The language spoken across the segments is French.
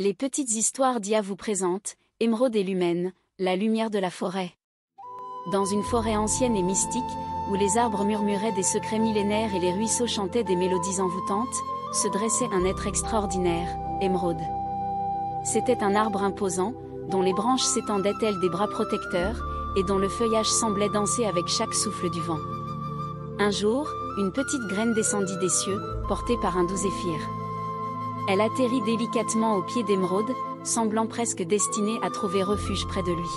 Les petites histoires d'IA vous présentent Émeraude et Lumen, la lumière de la forêt. Dans une forêt ancienne et mystique, où les arbres murmuraient des secrets millénaires et les ruisseaux chantaient des mélodies envoûtantes, se dressait un être extraordinaire, Émeraude. C'était un arbre imposant, dont les branches s'étendaient telles des bras protecteurs, et dont le feuillage semblait danser avec chaque souffle du vent. Un jour, une petite graine descendit des cieux, portée par un doux zéphyr. Elle atterrit délicatement au pied d'Émeraude, semblant presque destinée à trouver refuge près de lui.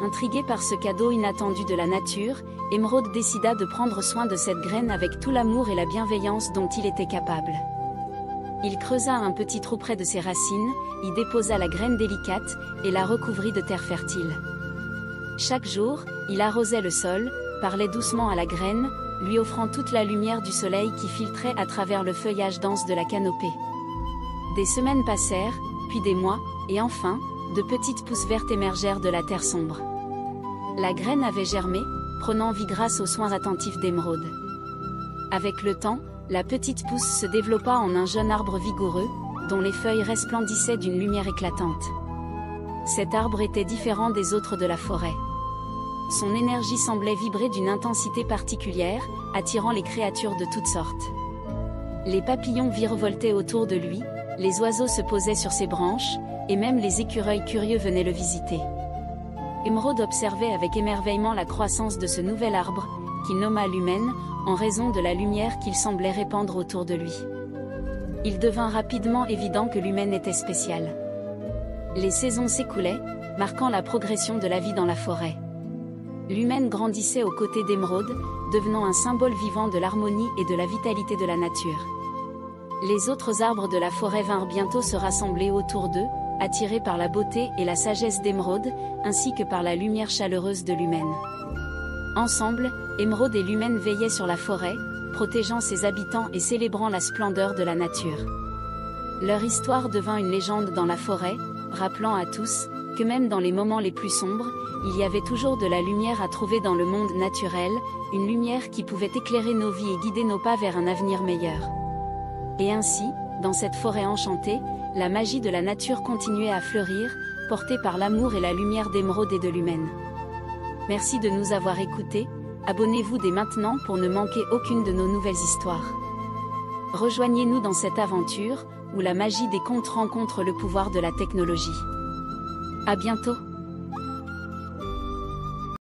Intrigué par ce cadeau inattendu de la nature, Émeraude décida de prendre soin de cette graine avec tout l'amour et la bienveillance dont il était capable. Il creusa un petit trou près de ses racines, y déposa la graine délicate, et la recouvrit de terre fertile. Chaque jour, il arrosait le sol, parlait doucement à la graine, lui offrant toute la lumière du soleil qui filtrait à travers le feuillage dense de la canopée. Des semaines passèrent, puis des mois, et enfin, de petites pousses vertes émergèrent de la terre sombre. La graine avait germé, prenant vie grâce aux soins attentifs d'Émeraude. Avec le temps, la petite pousse se développa en un jeune arbre vigoureux, dont les feuilles resplendissaient d'une lumière éclatante. Cet arbre était différent des autres de la forêt. Son énergie semblait vibrer d'une intensité particulière, attirant les créatures de toutes sortes. Les papillons virevoltaient autour de lui, les oiseaux se posaient sur ses branches, et même les écureuils curieux venaient le visiter. Émeraude observait avec émerveillement la croissance de ce nouvel arbre, qu'il nomma Lumen, en raison de la lumière qu'il semblait répandre autour de lui. Il devint rapidement évident que Lumen était spécial. Les saisons s'écoulaient, marquant la progression de la vie dans la forêt. Lumen grandissait aux côtés d'Émeraude, devenant un symbole vivant de l'harmonie et de la vitalité de la nature. Les autres arbres de la forêt vinrent bientôt se rassembler autour d'eux, attirés par la beauté et la sagesse d'Émeraude, ainsi que par la lumière chaleureuse de Lumen. Ensemble, Émeraude et Lumen veillaient sur la forêt, protégeant ses habitants et célébrant la splendeur de la nature. Leur histoire devint une légende dans la forêt, rappelant à tous que même dans les moments les plus sombres, il y avait toujours de la lumière à trouver dans le monde naturel, une lumière qui pouvait éclairer nos vies et guider nos pas vers un avenir meilleur. Et ainsi, dans cette forêt enchantée, la magie de la nature continuait à fleurir, portée par l'amour et la lumière d'Émeraude et de Lumen. Merci de nous avoir écoutés, abonnez-vous dès maintenant pour ne manquer aucune de nos nouvelles histoires. Rejoignez-nous dans cette aventure, où la magie des contes rencontre le pouvoir de la technologie. À bientôt!